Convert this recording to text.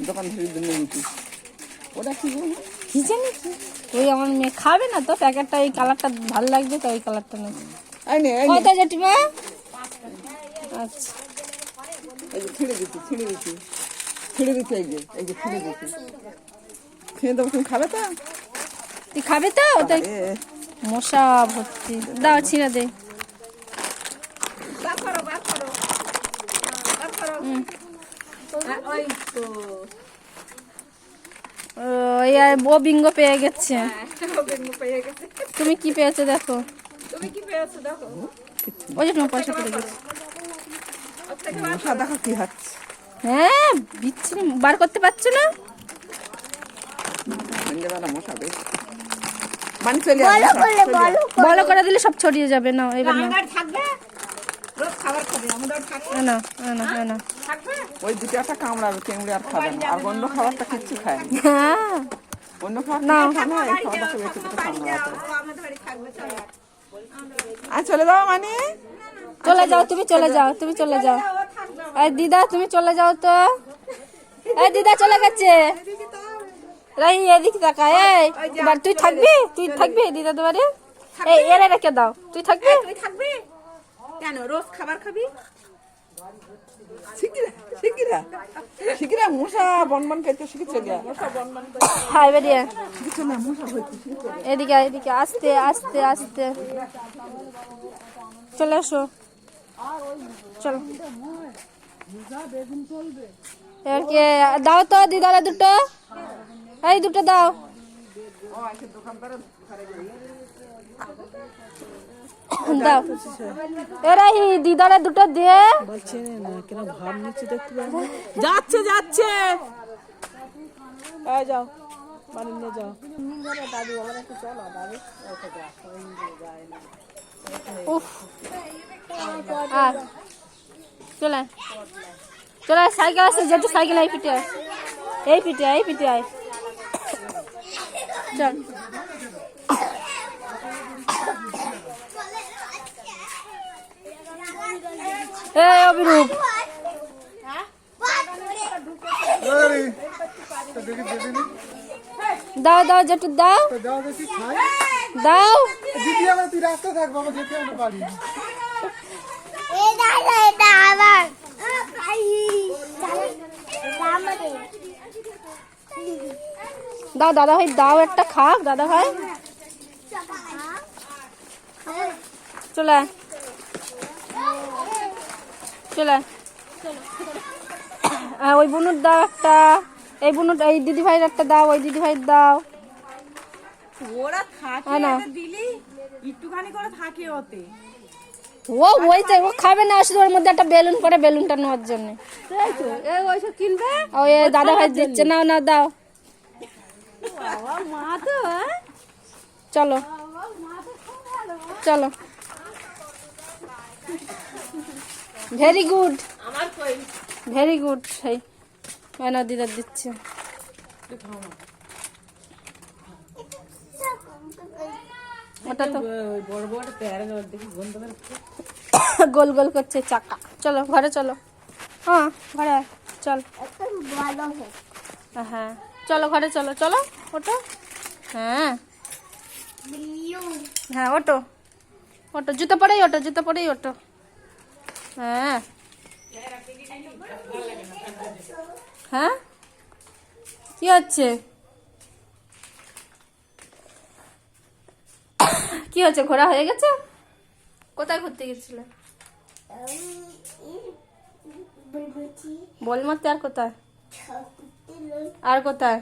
দোকান থেকে দিনে দিচ্ছি ওটা কি কি জানি কি ওই আমার মেয়ে খাবে না তো প্যাকেটটা এই কালারটা ভালো লাগবে তো ওই কালারটা নেই কত জেঠিমা আচ্ছা এই যে ছিঁড়ে দিচ্ছি এই যে ছিঁড়ে দিচ্ছি খেয়ে দেবো তুমি খাবে তো তুই খাবে তো ওটাই মশা ভর্তি দাও ছিঁড়ে দে ও বিঙ্গো পেয়ে গেছে তুমি কি পেয়েছো দেখো ওই যে তোমার পয়সা পড়ে গেছে মশা দেখো কি হচ্ছে হ্যাঁ বিচ্ছিরি বার করতে পারছো না মশা বেশ মানে চলে বলো করে দিলে সব ছড়িয়ে যাবে না এবার না না না না না ওই দুটো একটা কামড়াবে কেমড়ে আর খাবে না আর অন্য খাবারটা কিচ্ছু খায় না হ্যাঁ অন্য খাবার না আর চলে যাও মানে চলে যাও তুমি চলে যাও এই দিদা তুমি চলে যাও তো এই দিদা চলে গেছে রাই এদিকে তাকা এই এবার তুই থাকবি দিদা তোমারে এই এরে রেখে দাও তুই থাকবি কেন রোজ খাবার খাবি শিখিরা মশা বনবন করতে শিখেছে হাই বেরিয়ে এদিকে আস্তে আস্তে আস্তে চলে এসো চলো এরকে দাও তো দিদারে দুটো এই দুটো দাও দাও এরাই দিদারে দুটো দিয়ে যাচ্ছে যাও বাড়ি নিয়ে যাও উফ চলে সাইকেল আছে যেটা সাইকেল এই পিঠে আয় চল এই অভিরূপ দাও যেটু দাও দিদি আমার তুই রাস্তা থাক বাবা যেতে আমি পারি দাও দাদা ভাই দাও একটা খাক দাদা ভাই চলে ওই বুনুর দাও একটা এই বুনুর এই দিদি ভাইয়ের একটা দাও ওই দিদি ভাইয়ের দাও ওরা থাকে দিলি একটুখানি করে থাকে ওতে ও খাবে না শুধু ওর মধ্যে একটা বেলুন করে বেলুনটা নেওয়ার জন্য ওইসব কিনবে ওই দাদা ভাই দিচ্ছে না দাও মা তো চলো ভেরি গুড সেই দিদার দিচ্ছে ওটা তো গোল গোল করছে চাকা চলো ঘরে চলো হ্যাঁ ঘরে চল হ্যাঁ চলো ঘরে চলো ওটো হ্যাঁ ওটো জুতো পরেই ওটো হ্যাঁ কি হচ্ছে ঘোরা হয়ে গেছে কোথায় ঘুরতে গেছিলে বল মারতে আর কোথায়